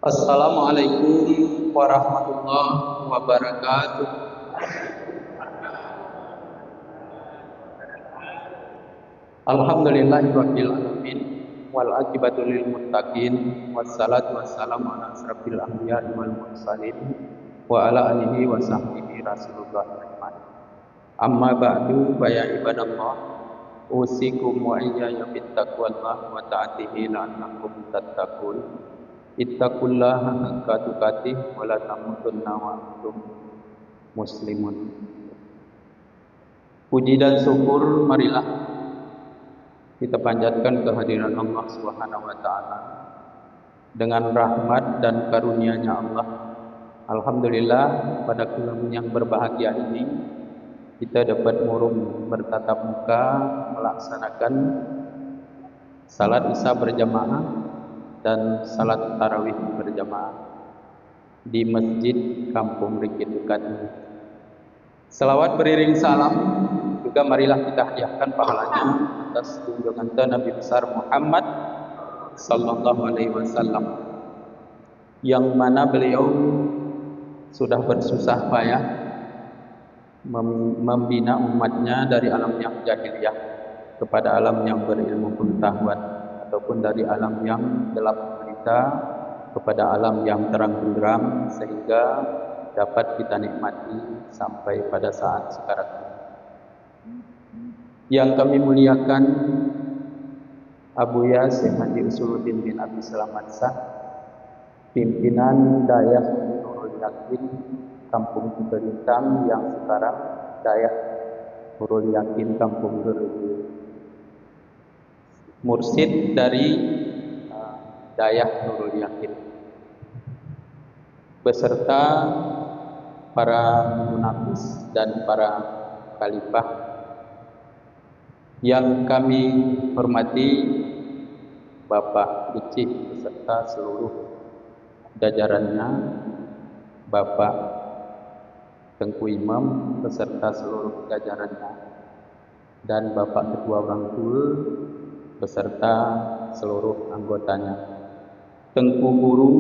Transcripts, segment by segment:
Assalamualaikum warahmatullahi wabarakatuh. Alhamdulillahirabbil alamin wal aqibatu lil muttaqin wassalatu wassalamu ala asrofil anbiya'i wal mursalin wa ala alihi wa sahbihi rasulullah Muhammad. Amma ba'du fa ya ibadallah usikum wa iyaya bittaqwallah wa ta'atihi la'allakum tattaqun. Ittaqullaha haqqa tuqatih wa la tamutunna wa antum muslimun. Puji dan syukur marilah kita panjatkan kehadiran Allah Subhanahu wa taala. Dengan rahmat dan karunia-Nya Allah, alhamdulillah pada malam yang berbahagia ini kita dapat murung bertatap muka melaksanakan salat Isya berjamaah dan salat tarawih berjamaah di Masjid Kampung Rikit Dekat ini. Selawat beriring salam juga marilah kita hadiahkan pahalanya atas junjungan Nabi besar Muhammad sallallahu alaihi wasallam, yang mana beliau sudah bersusah payah membina umatnya dari alam yang jahiliyah kepada alam yang berilmu pengetahuan, ataupun dari alam yang gelap gulita kepada alam yang terang benderang, sehingga dapat kita nikmati sampai pada saat sekarang ini. Yang kami muliakan Abuya Syekh Haji Usuluddin bin Abi Selamat Shah, pimpinan Dayah Nurul Yakin Kampung Ciberintang, yang sekarang Dayah Nurul Yakin Kampung Gerede, mursid dari Dayah Nurul Yakin, beserta para munafis dan para khalifah yang kami hormati, Bapak Icih beserta seluruh jajarannya, Bapak Tengku Imam beserta seluruh jajarannya, dan Bapak Ketua Bangkul beserta seluruh anggotanya, Tengku Guru,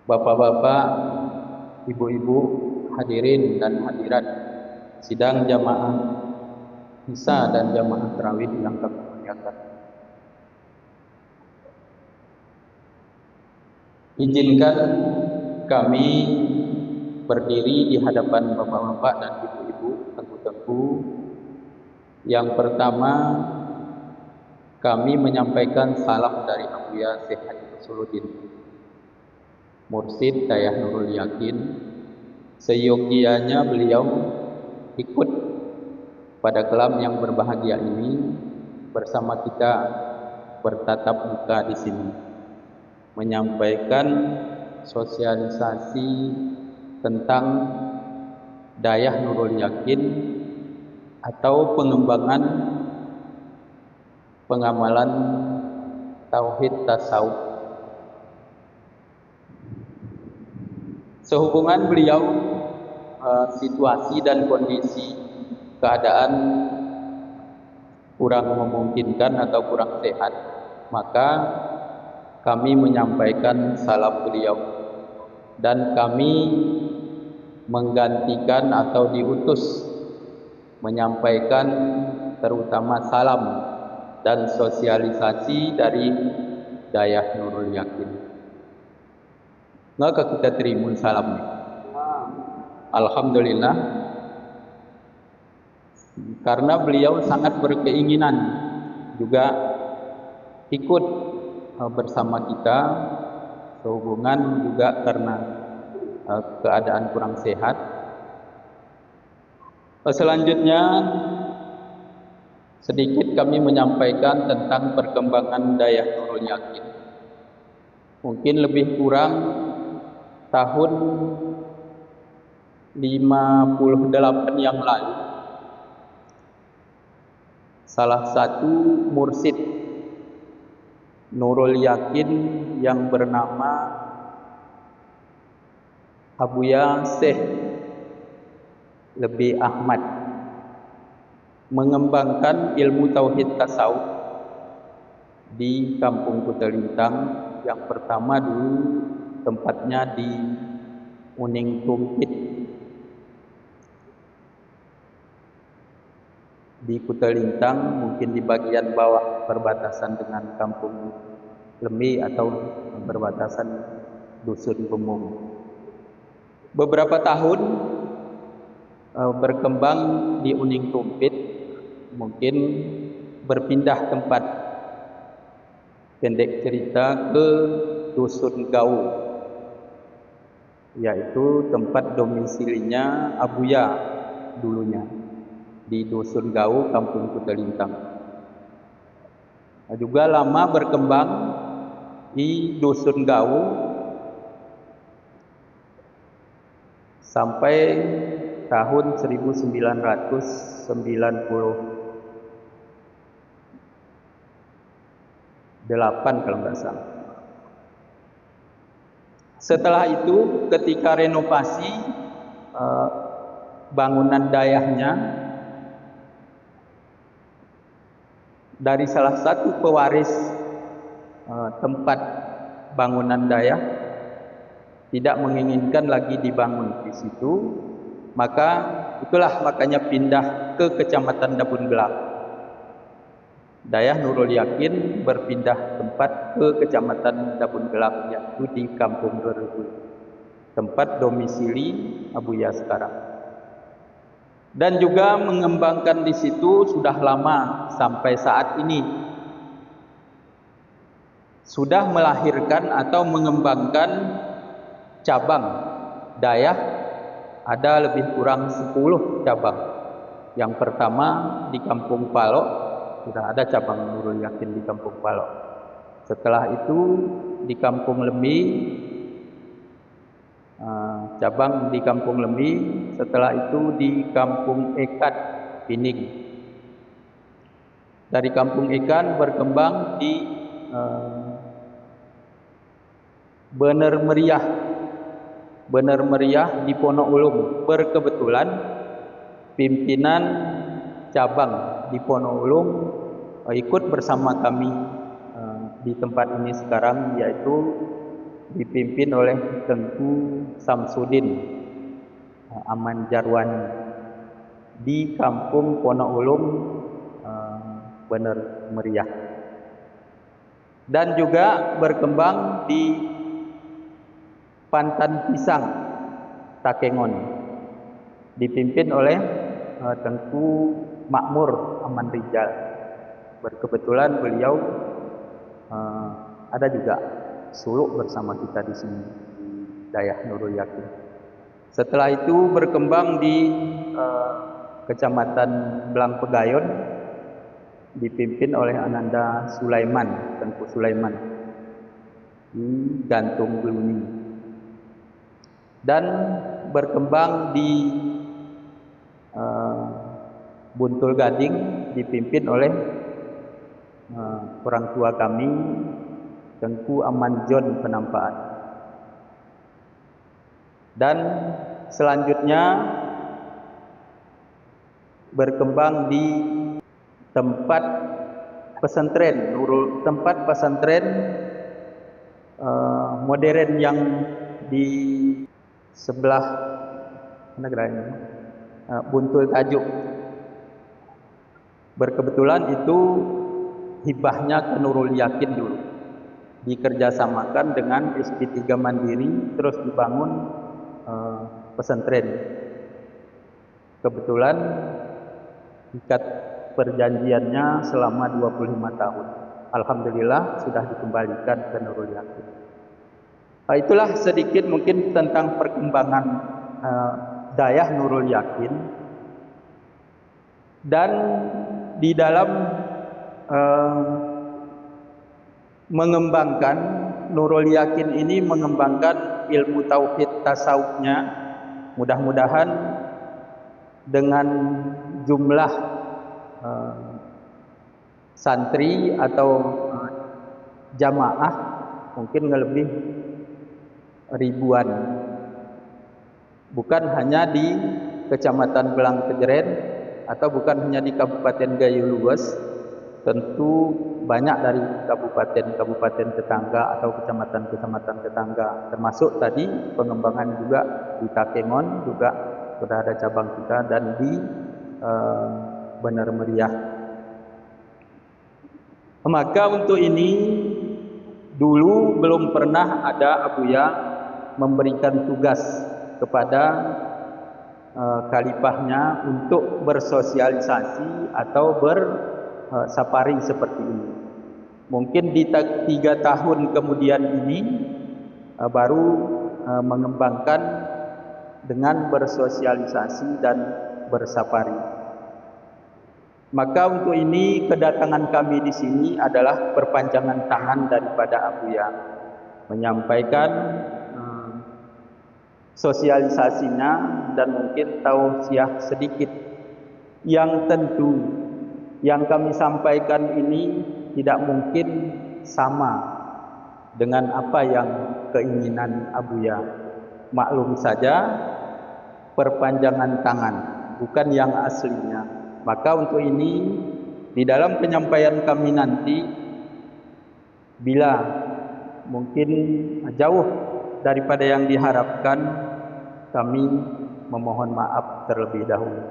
bapak-bapak, ibu-ibu, hadirin dan hadirat sidang jamaah Isya dan jamaah tarawih yang kami muliakan. Izinkan kami berdiri di hadapan bapak-bapak dan ibu-ibu tengku-tengku. Yang pertama, kami menyampaikan salam dari Abuya Syekh Haji Usuluddin, mursid Dayah Nurul Yakin. Seyogianya beliau ikut pada kelam yang berbahagia ini bersama kita bertatap muka di sini, menyampaikan sosialisasi tentang Dayah Nurul Yakin atau pengembangan pengamalan tauhid tasawuf. Sehubungan beliau situasi dan kondisi keadaan kurang memungkinkan atau kurang sehat, maka kami menyampaikan salam beliau, dan kami menggantikan atau diutus menyampaikan terutama salam dan sosialisasi dari Dayah Nurul Yakin. Maka kita terima salamnya. Alhamdulillah, karena beliau sangat berkeinginan juga ikut bersama kita, sehubungan juga karena keadaan kurang sehat. Selanjutnya sedikit kami menyampaikan tentang perkembangan Dayah Nurul Yakin. Mungkin lebih kurang tahun 58 yang lalu, salah satu mursid Nurul Yakin yang bernama Abuya Syekh Lebih Ahmad mengembangkan ilmu tauhid tasawuf di Kampung Kutelintang Yang pertama dulu tempatnya di Uning Tumpit di Kutalintang, mungkin di bagian bawah perbatasan dengan Kampung Lembi atau perbatasan Dusun Bemung. Beberapa tahun berkembang di Uning Tumpit, mungkin berpindah tempat, pendek cerita, ke Dusun Gau, yaitu tempat domisilinya Abuya dulunya, di Dusun Gau, Kampung Kutalintang. Juga lama berkembang di Dusun Gau sampai tahun 1998 kalau nggak salah. Setelah itu ketika renovasi bangunan dayahnya dari salah satu pewaris tempat bangunan dayah tidak menginginkan lagi dibangun di situ, makanya pindah ke Kecamatan Dabun Gelap. Dayah Nurul Yakin berpindah tempat ke Kecamatan Dabun Gelap, yaitu di Kampung Beregu, tempat domisili Abuya sekarang. Dan juga mengembangkan di situ sudah lama sampai saat ini. Sudah melahirkan atau mengembangkan cabang dayah, ada lebih kurang 10 cabang. Yang pertama di Kampung Palok, sudah ada cabang Nurul Yakin di Kampung Palok. Setelah itu di Kampung Lembi, cabang di Kampung Lembi. Setelah itu di Kampung Ekat, Pining. Dari Kampung Ikan berkembang di Bener Meriah di Ponolulung. Berkebetulan pimpinan cabang di Ponolulung ikut bersama kami di tempat ini sekarang, yaitu dipimpin oleh Tengku Samsudin Aman Jarwani di Kampung Ponolulung Bener Meriah. Dan juga berkembang di Pantan Pisang Takengon, dipimpin oleh Tengku Makmur Aman Rijal. Berkebetulan beliau ada juga suluk bersama kita di sini, Dayah Nurul Yakin. Setelah itu berkembang di Kecamatan Belang Pegayon, dipimpin oleh Ananda Sulaiman, Tengku Sulaiman di Gantung Geluni. Dan berkembang di Buntul Gading, dipimpin oleh orang tua kami, Tengku Aman John Penampaan. Dan selanjutnya berkembang di tempat pesantren modern yang di sebelah Buntul Tajuk. Berkebetulan itu hibahnya ke Nurul Yakin dulu, dikerjasamakan dengan SP3 Mandiri, terus dibangun pesantren. Kebetulan ikat perjanjiannya selama 25 tahun. Alhamdulillah sudah dikembalikan ke Nurul Yakin. Itulah sedikit mungkin tentang perkembangan Dayah Nurul Yakin. Dan di dalam mengembangkan Nurul Yakin ini, mengembangkan ilmu tauhid tasawufnya, mudah-mudahan dengan jumlah santri atau jamaah mungkin lebih ribuan, bukan hanya di Kecamatan Belang Kejeren atau bukan hanya di Kabupaten Gayo Luwes. Tentu banyak dari kabupaten-kabupaten tetangga atau kecamatan-kecamatan tetangga, termasuk tadi pengembangan juga di Takengon juga sudah ada cabang kita, dan di Bener Meriah. Maka untuk ini dulu belum pernah ada Abuya memberikan tugas kepada khalifahnya untuk bersosialisasi atau bersafari seperti ini. Mungkin di 3 tahun kemudian ini baru mengembangkan dengan bersosialisasi dan bersafari. Maka untuk ini kedatangan kami di sini adalah perpanjangan tangan daripada Abuya, menyampaikan sosialisasinya dan mungkin tausiah sedikit, yang tentu yang kami sampaikan ini tidak mungkin sama dengan apa yang keinginan Abuya. Maklum saja, perpanjangan tangan, bukan yang aslinya. Maka untuk ini, di dalam penyampaian kami nanti, bila mungkin jauh daripada yang diharapkan, kami memohon maaf terlebih dahulu.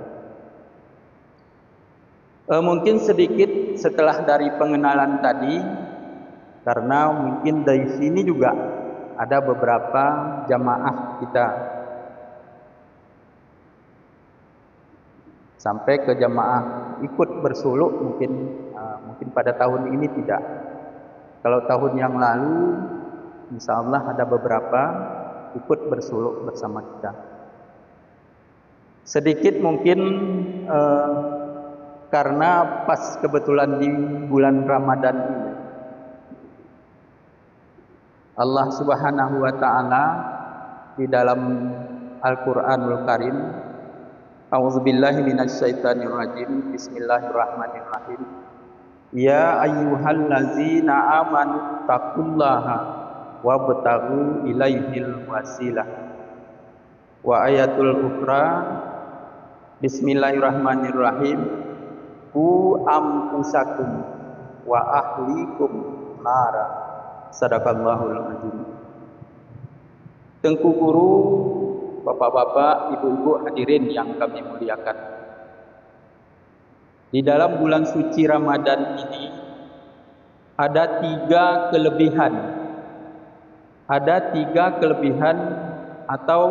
Mungkin sedikit setelah dari pengenalan tadi, karena mungkin dari sini juga ada beberapa jamaah kita, sampai ke jamaah ikut bersuluk mungkin pada tahun ini tidak. Kalau tahun yang lalu insya Allah ada beberapa ikut bersuluk bersama kita. Sedikit mungkin karena pas kebetulan di bulan Ramadan ini Allah Subhanahu wa taala di dalam Al-Qur'anul Karim, A'udzubillahi minasyaitonirrajim. Bismillahirrahmanirrahim. Ya ayyuhallazina amanu taqullaha wabtaghu ilaihil wasilah. Wa ayatul ukhra, Bismillahirrahmanirrahim. Qu anfusakum wa ahlikum nara. Sadaqallahul azim. Tengku Guru, Bapak-bapak, ibu-ibu hadirin yang kami muliakan, di dalam bulan suci Ramadan ini ada 3 kelebihan. Ada 3 kelebihan atau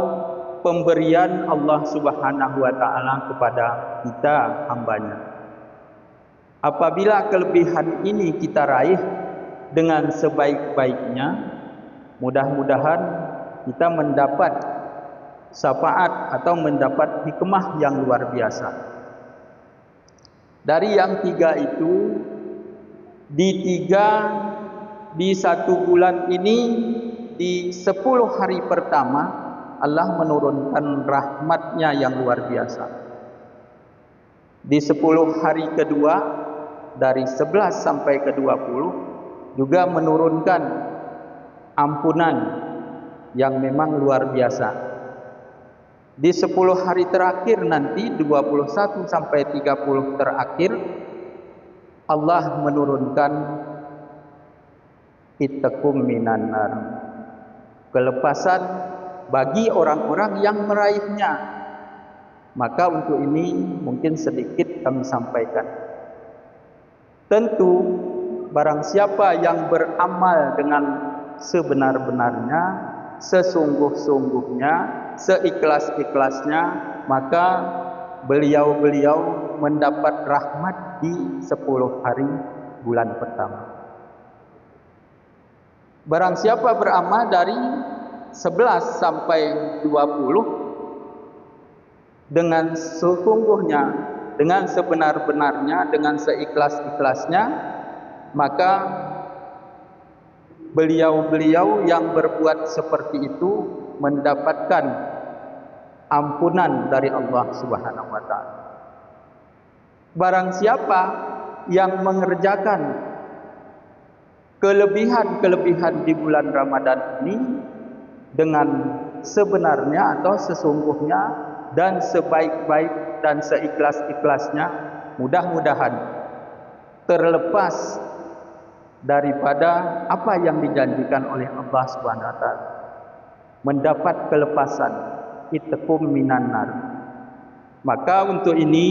pemberian Allah Subhanahu wa taala kepada kita hambanya. Apabila kelebihan ini kita raih dengan sebaik-baiknya, mudah-mudahan kita mendapat syafaat atau mendapat hikmah yang luar biasa. Dari yang 3 itu, di 1 bulan ini, di 10 hari pertama Allah menurunkan rahmatnya yang luar biasa. Di 10 hari kedua, dari 11 sampai ke 20, juga menurunkan ampunan yang memang luar biasa. Di 10 hari terakhir nanti, 21 sampai 30 terakhir, Allah menurunkan itqum minan nar, kelepasan bagi orang-orang yang meraihnya. Maka untuk ini mungkin sedikit kami sampaikan. Tentu barang siapa yang beramal dengan sebenar-benarnya, sesungguh-sungguhnya, seikhlas-ikhlasnya, maka beliau-beliau mendapat rahmat di 10 hari bulan pertama. Barang siapa beramal dari 11 sampai 20 dengan sesungguhnya, dengan sebenar-benarnya, dengan seikhlas-ikhlasnya, maka beliau-beliau yang berbuat seperti itu mendapatkan ampunan dari Allah Subhanahu wa taala. Barang siapa yang mengerjakan kelebihan-kelebihan di bulan Ramadan ini dengan sebenarnya atau sesungguhnya dan sebaik-baik dan seikhlas-ikhlasnya, mudah-mudahan terlepas daripada apa yang dijanjikan oleh Allah Subhanahu wa taala. Mendapat kelepasan, itqum minan nar. Maka untuk ini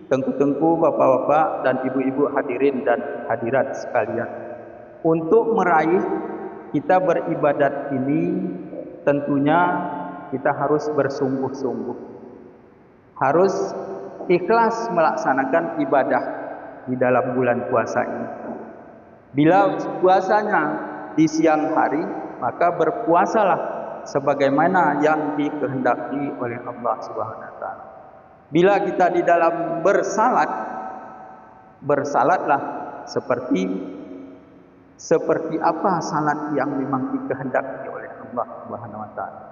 tengku-tengku, bapak-bapak dan ibu-ibu hadirin dan hadirat sekalian, untuk meraih kita beribadat ini tentunya kita harus bersungguh-sungguh, harus ikhlas melaksanakan ibadah di dalam bulan puasa ini. Bila puasanya di siang hari, maka berpuasalah sebagaimana yang dikehendaki oleh Allah Subhanahu wa taala. Bila kita di dalam bersalat, bersalatlah seperti apa salat yang memang dikehendaki oleh Allah Subhanahu wa taala.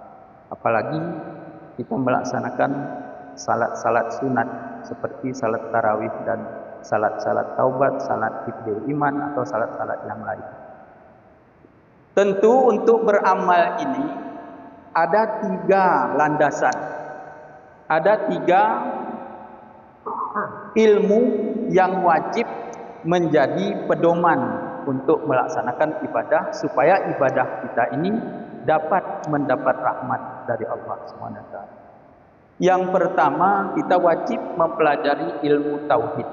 Apalagi kita melaksanakan salat-salat sunat seperti salat tarawih dan salat-salat taubat, salat hifdzul iman atau salat-salat yang lain. Tentu untuk beramal ini ada 3 landasan. Ada 3 ilmu yang wajib menjadi pedoman untuk melaksanakan ibadah, supaya ibadah kita ini dapat mendapat rahmat dari Allah SWT. Yang pertama, kita wajib mempelajari ilmu tauhid.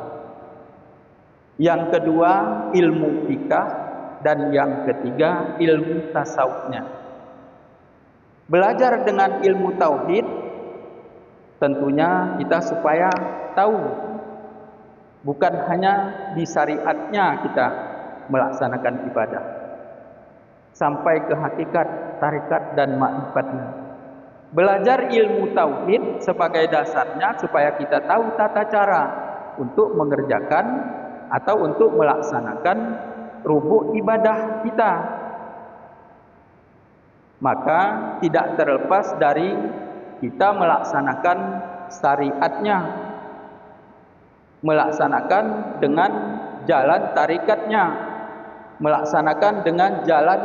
Yang kedua, ilmu fikih, dan yang ketiga, ilmu tasawufnya. Belajar dengan ilmu tauhid tentunya kita supaya tahu, bukan hanya di syariatnya kita melaksanakan ibadah, sampai ke hakikat, tarekat dan makrifatnya. Belajar ilmu tauhid sebagai dasarnya supaya kita tahu tata cara untuk mengerjakan atau untuk melaksanakan rubuk ibadah kita. Maka tidak terlepas dari kita melaksanakan syariatnya, melaksanakan dengan jalan tarikatnya, melaksanakan dengan jalan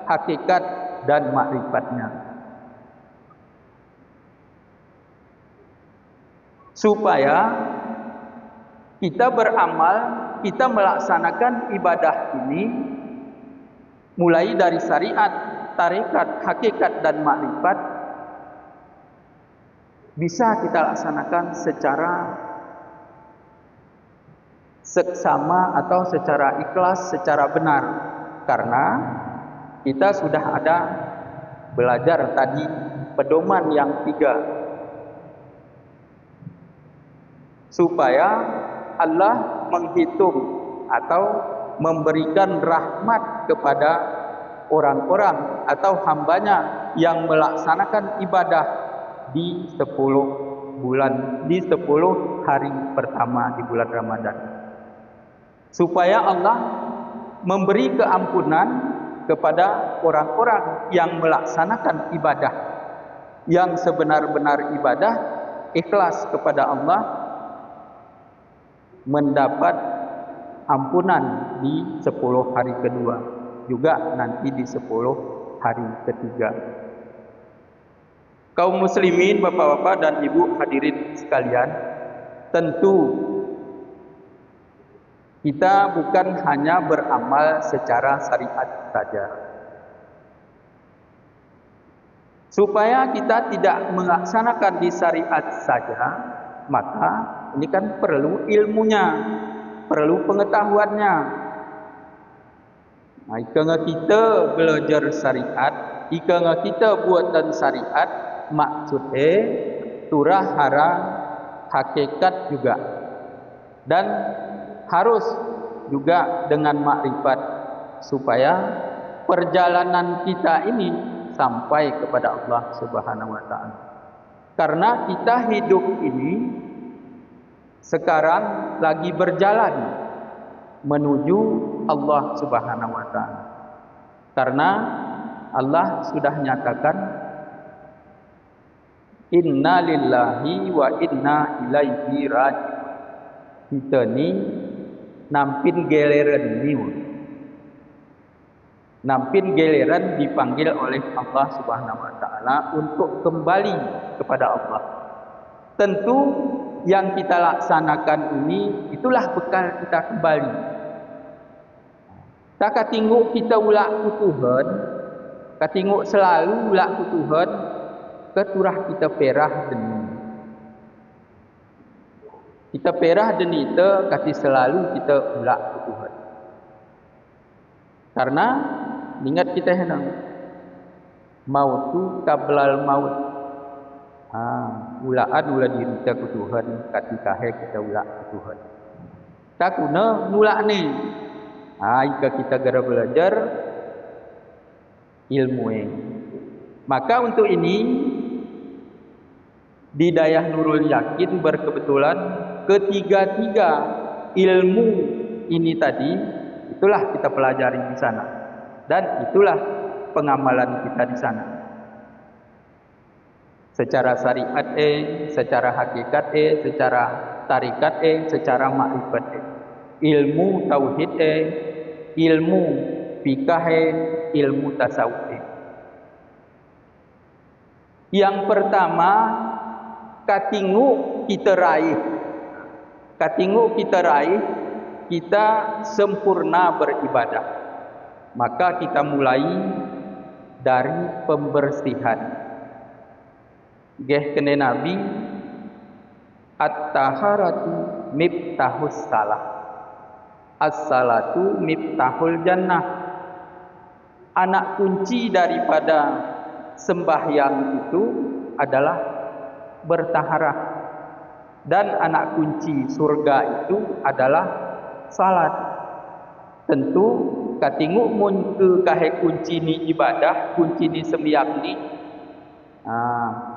hakikat dan makrifatnya, supaya kita beramal, kita melaksanakan ibadah ini mulai dari syariat, tarikat, hakikat dan makrifat bisa kita laksanakan secara seksama atau secara ikhlas, secara benar, karena kita sudah ada belajar tadi pedoman yang 3, supaya Allah menghitung atau memberikan rahmat kepada orang-orang atau hambanya yang melaksanakan ibadah di 10 hari pertama di bulan Ramadan, supaya Allah memberi keampunan kepada orang-orang yang melaksanakan ibadah yang sebenar-benar ibadah, ikhlas kepada Allah, mendapat ampunan di 10 hari kedua, juga nanti di 10 hari ketiga. Kaum muslimin, bapak-bapak dan ibu hadirin sekalian, tentu kita bukan hanya beramal secara syariat saja. Supaya kita tidak melaksanakan di syariat saja, maka ini kan perlu ilmunya, perlu pengetahuannya. Nah, jika kita belajar syariat, jika kita buatan syariat, maksudnya turah hara hakikat juga, dan harus juga dengan makrifat, supaya perjalanan kita ini sampai kepada Allah Subhanahu wa taala. Karena kita hidup ini sekarang lagi berjalan menuju Allah Subhanahu wa taala. Karena Allah sudah nyatakan, inna lillahi wa inna ilaihi raji'un. Kita ni nampin giliran niu, nampin giliran dipanggil oleh Allah Subhanahu wa taala untuk kembali kepada Allah. Tentu yang kita laksanakan ini itulah bekal kita kembali. Tak katinguk kita ulak ku Tuhan, katinguk selalu ulak ku Tuhan, keturah kita perah deni. Kita perah deni te kati selalu kita ulak ku Tuhan. Karena ingat kita henang mautu kablal maut. Ulaan ulah diri kita ku Tuhan, kati kahe kita ulak ku Tuhan. Tak guna nulak ni. Jika kita gara belajar ilmu maka untuk ini di Dayah Nurul Yakin berkebetulan ketiga-tiga ilmu ini tadi itulah kita pelajari di sana dan itulah pengamalan kita di sana. Secara syariat secara hakikat secara tarikat secara makrifat ilmu tauhid ilmu fikah ilmu tasawuf. Yang pertama katingu kita raih. Katingu kita raih, kita sempurna beribadah. Maka kita mulai dari pembersihan. Geh kene Nabi at-taharatu miftahus salah. As-salatu miftahul jannah. Anak kunci daripada sembahyang itu adalah bertaharah. Dan anak kunci surga itu adalah salat. Tentu katingu mun ke kahe kunci ni ibadah, kunci ni sembahyang ni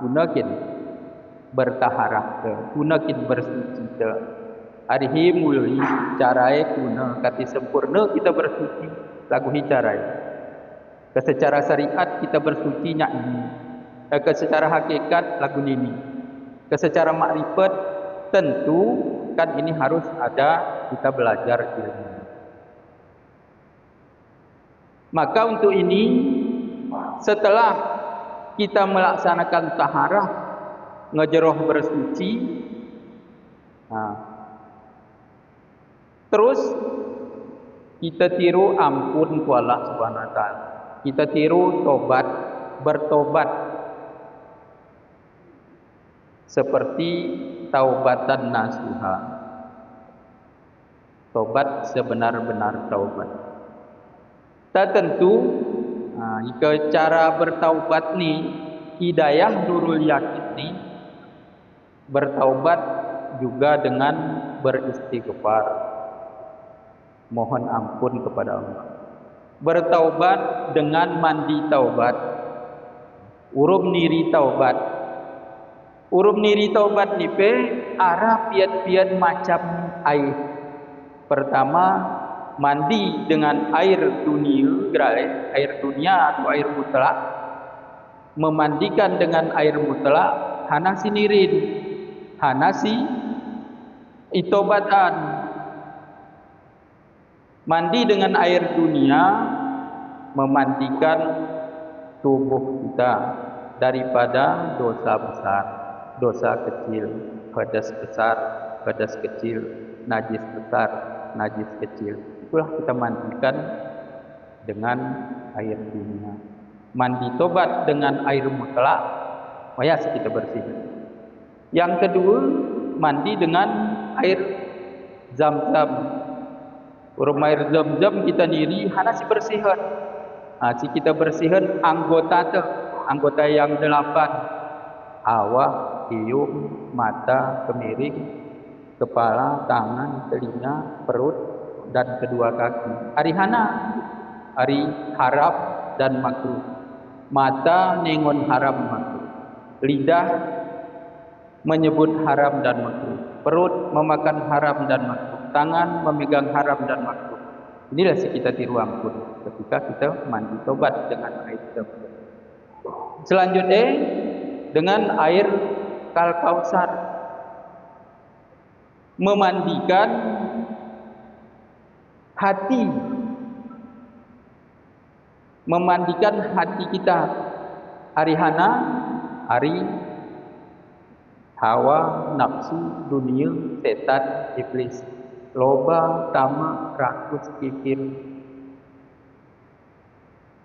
gunakin bertaharah ke, gunakin bersuci ke. Arihi mulai carai guna kati sempurna kita bersuci lagu carai. Ke secara syariat kita bersuci nya ini. Ke secara hakikat lagu ini. Ke secara makrifat tentu kan ini harus ada kita belajar ilmu. Maka untuk ini setelah kita melaksanakan taharah ngejeroh bersuci, terus kita tiru ampun ku Allah Subhanahu wa taala. Kita tiru tobat, bertobat seperti taubatan nasuha. Tobat sebenar-benar taubat. Tak tentu jika cara bertaubat ni hidayah Nurul Yakin ni bertaubat juga dengan beristighfar, mohon ampun kepada Allah. Bertaubat dengan mandi taubat, urup niri taubat. Urup niri taubat ni pe arah piat-piat macam air. Pertama mandi dengan air dunia, air dunia atau air mutlak. Memandikan dengan air mutlak hanasi nirin, hanasi itobatan. Mandi dengan air dunia memandikan tubuh kita daripada dosa besar, dosa kecil, hadas besar, hadas kecil, najis besar, najis kecil. Itulah kita mandikan dengan air dunia. Mandi tobat dengan air mutlak, kita bersih. Yang kedua, mandi dengan air zam-zam. Urum air zam-zam kita diri hanasi bersihan. Si kita bersihan anggota yang 8. Awak, hidung, mata, kemiring, kepala, tangan, telinga, perut dan kedua kaki. Hari hana, hari harap dan makruh. Mata nengon haram makruh. Lidah menyebut haram dan makruh. Perut memakan haram dan makruh. Tangan memegang haram dan makruh. Inilah kita tiru ampun ketika kita mandi tobat dengan air zam-zam. Selanjutnya dengan air Kal-Kausar, memandikan hati, memandikan hati kita. Hari hana, hari hawa, nafsu, dunia, setan, iblis, loba, tamak, rakus, kikir.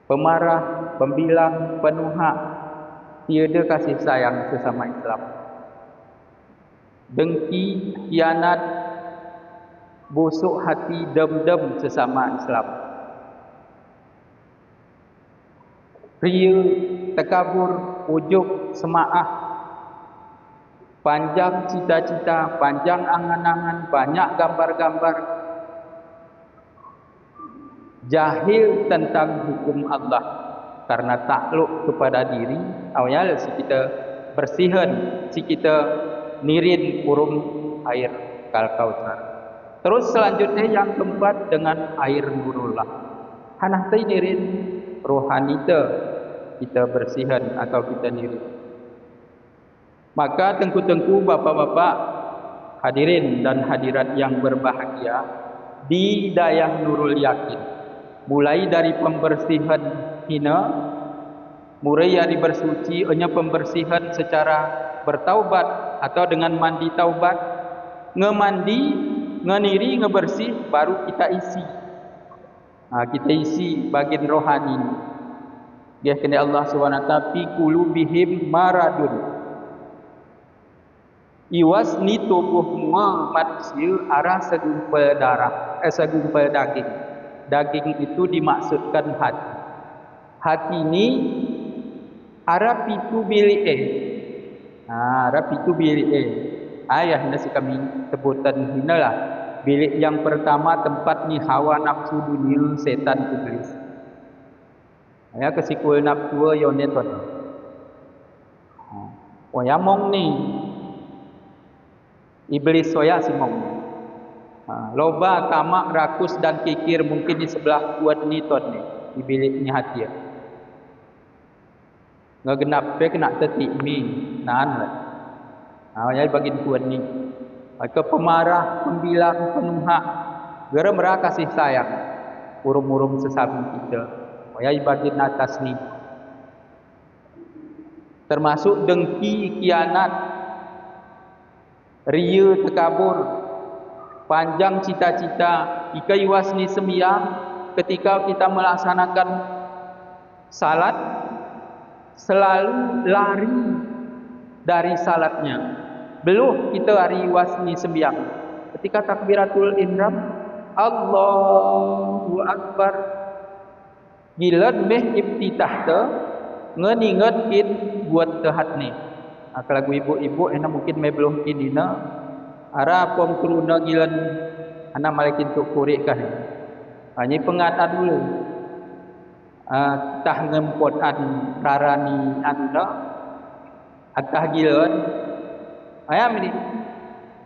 pemarah, pembilang, penuhak, tiada kasih sayang sesama Islam. Dengki, khianat, busuk hati, dendam sesama Islam. Ria, takabur, ujub, semaah, panjang cita-cita, panjang angan-angan, banyak gambar-gambar, jahil tentang hukum Allah karena takluk kepada diri. Awal si kita bersihan, si kita nirin kurung air Kal-Kautsar. Terus selanjutnya yang keempat dengan air nurullah. Hanah teh nirin rohanita kita bersihan atau kita nirin. Maka tengku-tengku bapak-bapak hadirin dan hadirat yang berbahagia di Dayah Nurul Yakin, mulai dari pembersihan hina, mulai dari bersuci, hanya pembersihan secara bertaubat atau dengan mandi taubat, ngemandi, ngeniri, ngebersih, baru kita isi. Kita isi bagian rohani. Dia kena Allah SWT fi qulubihim maradun. Iwas ni tubuh semua manusia arah segumpal darah, segumpal daging. Daging itu dimaksudkan hati. Hati ini arah pitu bilik arah pitu bilik ayah nasi kami sebutan hinalah. Bilik yang pertama tempat ni hawa nafsu dunia, setan iblis. Ya kesikul nafsu yo neton. Yamong ni iblis soya simong. Loba, tamak, rakus dan kikir mungkin di sebelah buat niton ni di bilik ni hati. Ngegenap pe kena tetik mi nan lah. Ya bagi buat ni. Maka pemarah, pembilang, penuhak, gara merah kasih sayang, urum-urum sesama kita. Ya bagian atas ni. Termasuk dengki, khianat, ria, takabur, panjang cita-cita, jika iwasni sembiang, ketika kita melaksanakan salat, selalu lari dari salatnya. Belum kita hari wasni sembiang. Ketika takbiratul ihram, Allahu Akbar. Gilan meh iftitah te, ngeninget in buat tehat ni. Kalau ibu-ibu, enak mungkin meh belum kidina. Ara pom turuna gilan, anak malekin tu kurik kah? Hanya pengataan dulu. Tah ngempotan rarani anda, atah gilan. Ayam ini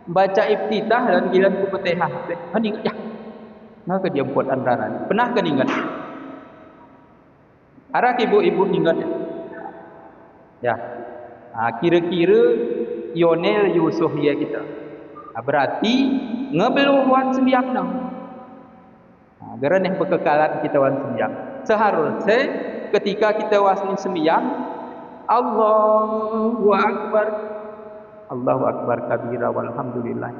baca iftitah dan gilan ku Fatihah. Ingat ya. Ngaka dia buat andaran. Pernah kan ingat? Arak ibu-ibu ingat ya. Kira-kira Yonel Yusuf ya kita. Berarti ngebeluan sembiang nang. Gara yang berkekalan kita wan sembiang. Seharusnya ketika kita wasni sembiang, Allahu Akbar. Allahu Akbar kabira walhamdulillah.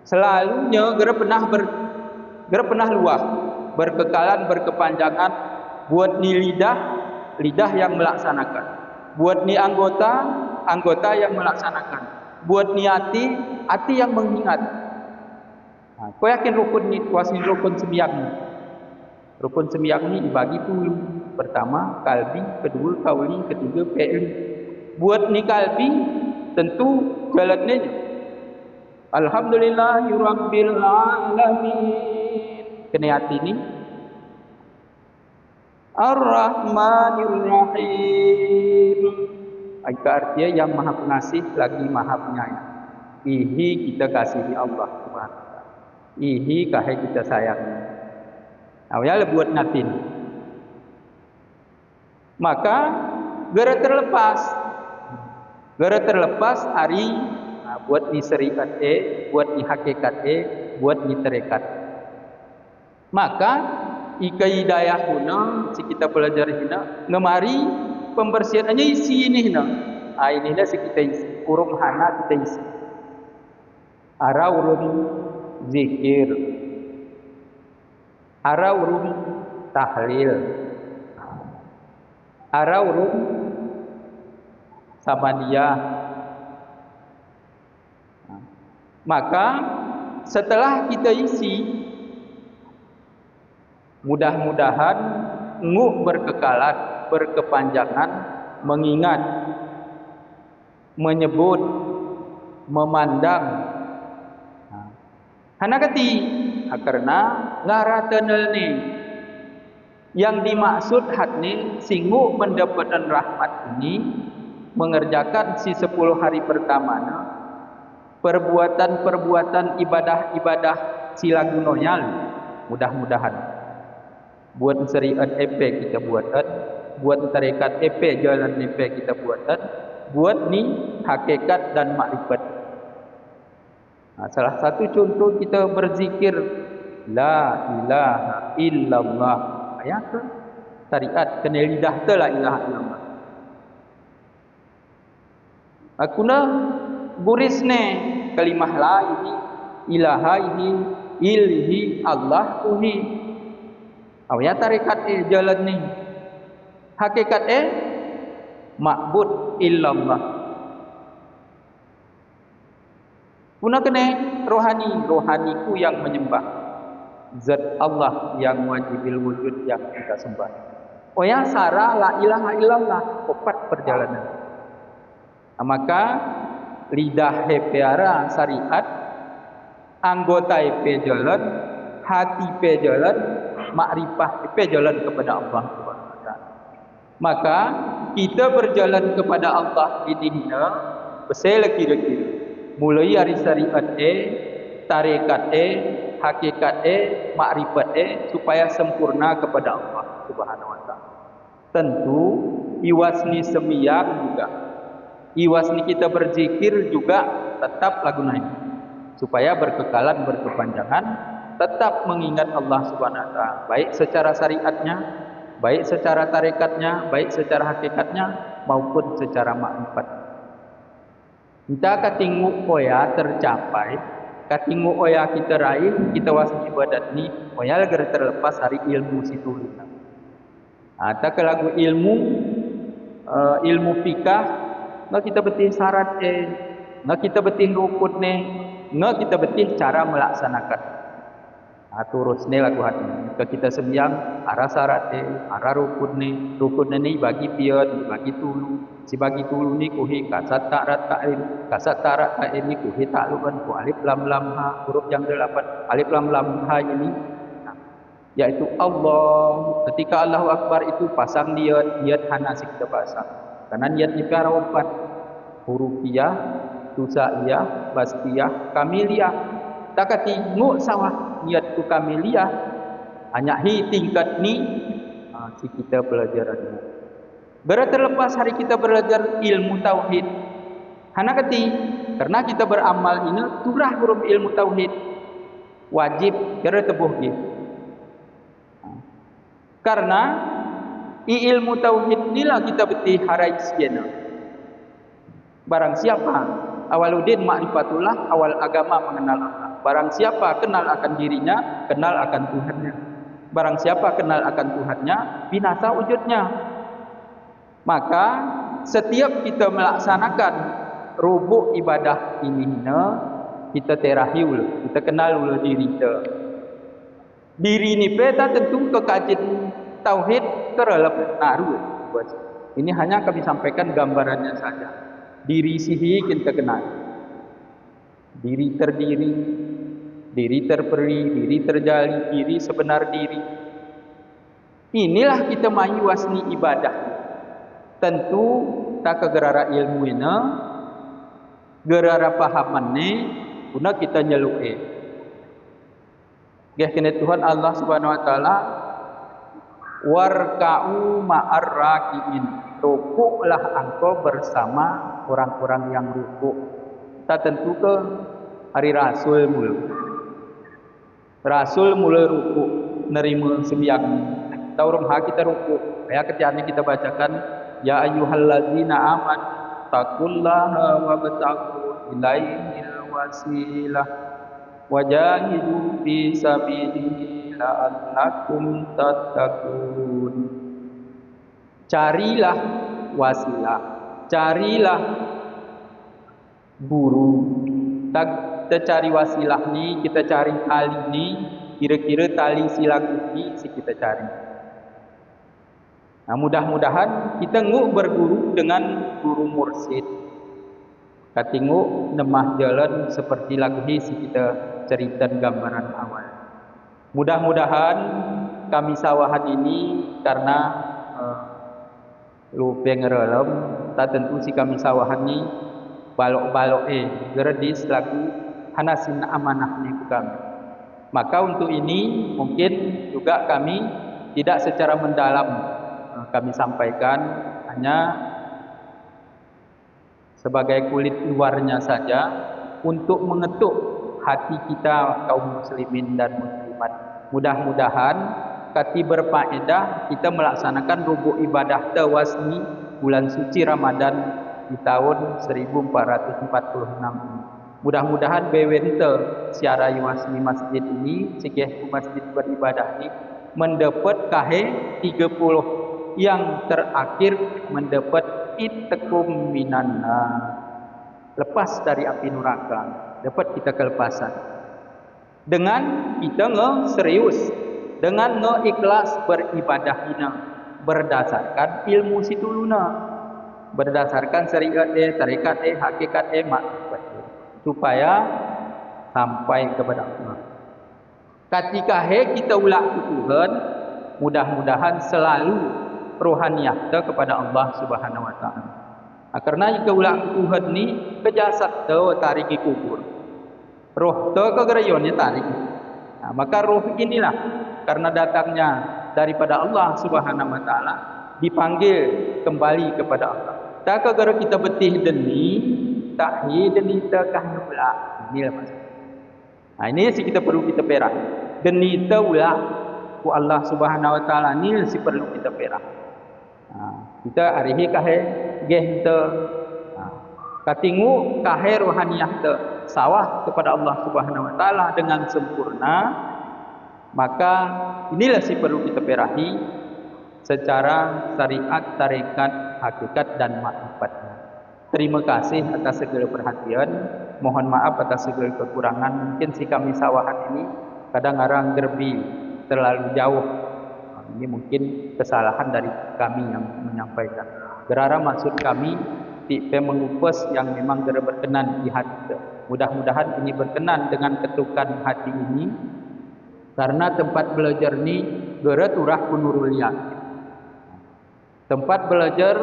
Selalunya gara pernah luah, berkekalan, berkepanjangan buat ni lidah yang melaksanakan. Buat ni anggota yang melaksanakan. Buat ni hati yang mengingat. Kau yakin rukun ni wasni rukun sembiang ni? Rukun sembiang ni dibagi dulu. Pertama kalbi, kedua kauli, ketiga fi'li. Buat ni kalbi tentu jalannya Alhamdulillahirabbil alamin. Kena hati ni Ar-Rahmanir Rahim. Itu artinya yang Maha Pengasih lagi Maha Penyayang. Ihi kita kasihi Allah Subhanahu wa taala. Ihi kahai kita sayangi. Awalnya buat natin. Maka gara terlepas hari buat ni syariat buat ni hakikat buat ni tarekat. Maka ika hidayah guna si kita pelajari hina ngemari pembersihan hanya isi ini hina. Ini dah si kita isi urung hana kita isi. Ara urung zikir, ara urung tahlil, Araurum sama dia. Maka setelah kita isi, mudah-mudahan berkekalan, berkepanjangan, mengingat, menyebut, memandang. Hanakati karena ngaratenel ni yang dimaksud hatni singgu mendapatkan rahmat ini mengerjakan si 10 hari pertama perbuatan-perbuatan ibadah-ibadah sila gunonya. Mudah-mudahan buat syariat EP kita buatan, buat tarekat EP jalan EP kita buatan, buat ni hakikat dan makrifat. Salah satu contoh kita berzikir la ilaha illallah. Ayat tu syariat kena lidah tu la ilaha illallah. Aku nak buris ne kalimah la ini ilaha ini ilhi Allah uhi. Awya tarekat jalan ni. Hakikat ma'bud illallah. Puna kena rohaniku yang menyembah zat Allah yang wajibil wujud yang kita sembah. Oh ya sara la ilaha illallah, opat perjalanan. Maka lidah hepeara syariat, anggota EP jalan, hati EP jalan, makrifah EP jalan kepada Allah Subhanahu wa taala. Maka kita berjalan kepada Allah ini besel kira-kira. Mulai dari syariat tarekat hakikat makrifat supaya sempurna kepada Allah Subhanahu wa taala. Tentu iwasni semiyang juga. Iwasni kita berzikir juga tetap lagu naik supaya berkekalan berkepanjangan, tetap mengingat Allah Subhanahu wa taala, baik secara syariatnya, baik secara tarekatnya, baik secara hakikatnya maupun secara makrifat. Kita katingu oya tercapai, katingu oya kita raih, kita wasni ibadat ni oya agar terlepas dari ilmu situ. Atau kalau ilmu fikah, nggak kita betih syarat nggak kita betih rukun nggak kita betih cara melaksanakan. Terus ni lagu hati. Jika kita sembiang arah syarat arah rukun ni bagi pion, bagi tulu. Si bagi tulu ni kuhi kasat tarat ta'in, kasat tarat ta'in ni kuhi ta'luban ku alif lam lam ha, huruf yang 8 alif lam lam ha ini yaitu Allah. Ketika Allahu Akbar itu pasang niat hanasik kita pasang. Karena niat kita ada 4 hurufiyah, tusaiyah, bastiyah, kamiliyah. Tak tingu sawah niat tu kamiliyah hanya tingkat ni si kita pelajaran ni. Terlepas hari kita belajar ilmu tauhid. Hanakati karena kita beramal ini turah huruf ilmu tauhid wajib kira tebuh gitu. Karena ilmu tauhid inilah kita beti harai siena. Barang siapa awaludin ma'rifatullah, awal agama mengenal Allah. Barang siapa kenal akan dirinya, kenal akan Tuhannya. Barang siapa kenal akan Tuhannya, binasa wujudnya. Maka setiap kita melaksanakan rubuk ibadah ini, kita terahiul, kita kenal ulu diri kita. Diri ini peta tentu kekajian tauhid terlalu naruh. Ini hanya kami sampaikan gambarannya saja. Diri sihi kita kenal. Diri terdiri, diri terperi, diri terjali, diri sebenar diri. Inilah kita mahu wasni ibadah. Tentu tak kegerara ilmu ini, gerara pahaman ni, guna kita nyeluk kena Tuhan Allah Subhanahu wa taala warka'u ma'ar raki'in. Rukuklah engkau bersama orang-orang yang rukuk. Tak tentu ke hari Rasul mula. Rasul mula rukuk, nerima sembiang. Tahu rumah kita rukuk. Ya ketiaknya kita bacakan ya ayyuhallazina aman taqullaha wa bataqu ilaihil wasilah wajahidu fi sabilihi la'allakum tattaqun. Carilah wasilah, carilah guru. Kita cari wasilah ni, kita cari tali ni, kira-kira tali silaku ni si kita cari. Nah, mudah-mudahan kita nguk berguru dengan guru mursyid. Katinguk nemah jalan seperti lagi si kita cerita gambaran awal. Mudah-mudahan kami sawahan ini karena lupa ngerelem, tak tentu si kami sawahan ni balok-balok geredis lagu hanasin amanah ni kami. Maka untuk ini mungkin juga kami tidak secara mendalam kami sampaikan, hanya sebagai kulit luarnya saja untuk mengetuk hati kita kaum muslimin dan muslimat. Mudah-mudahan kati berfaedah kita melaksanakan rukuk ibadah tawasni bulan suci Ramadan di tahun 1446 ini. Mudah-mudahan bewente siara yuasmi masjid ini, sikih masjid beribadah ini mendapat kahe 30 yang terakhir mendapat itqum minanna, lepas dari api neraka, dapat kita kelepasan dengan kita serius, dengan ikhlas beribadah ini berdasarkan ilmu situluna, berdasarkan syariat tarekat hakikat makrifat, supaya sampai kepada Allah. Ketika kita ulang Tuhan, mudah-mudahan selalu rohaniyah kita kepada Allah Subhanahu wa taala. Karena jika ulang Tuhan ni ke jasad tu tarik ke kubur, roh tu ke gerayonnya tarik. Maka roh inilah karena datangnya daripada Allah Subhanahu wa taala dipanggil kembali kepada Allah. Tak gara kita betih deni, tak deni takah pula. Inilah maksud. Ini sih kita perlu kita perak. Deni taulah ku Allah Subhanahu wa taala ni sih perlu kita perak. Kita arihi kahe geh te katingu kahe rohaniyah te sawah kepada Allah Subhanahu wa taala dengan sempurna, maka inilah sih perlu kita perahi secara syariat, tarekat, hakikat dan makrifatnya. Terima kasih atas segala perhatian. Mohon maaf atas segala kekurangan. Mungkin si kami sawahan ini kadang-kadang gerbi terlalu jauh. Ini mungkin kesalahan dari kami yang menyampaikan. Gerara maksud kami tipe mengupas yang memang gera berkenan di hati. Mudah-mudahan ini berkenan dengan ketukan hati ini, karena tempat belajar ini gera turah kunurul yakin. Tempat belajar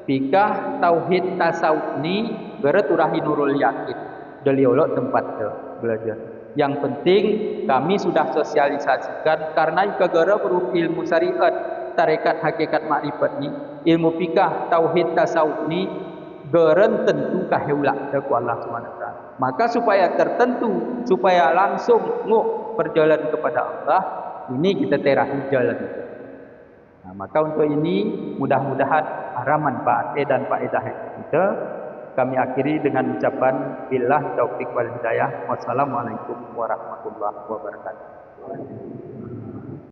fikah tauhid tasawuf ini gera turah nurul yakin. Deliolok tempat belajar. Yang penting kami sudah sosialisasikan, karena kegara perlu ilmu syariat, tarekat, hakikat, makrifat ni, ilmu fikah, tauhid, tasawuf ni geren tentu kaheulak ku Allah SWT. Maka supaya tertentu, supaya langsung berjalan kepada Allah, ini kita terahi jalan. Maka untuk ini mudah-mudahan arah manfaat dan faedah kita. Kami akhiri dengan ucapan billah taufik wal hidayah. Wassalamualaikum warahmatullahi wabarakatuh.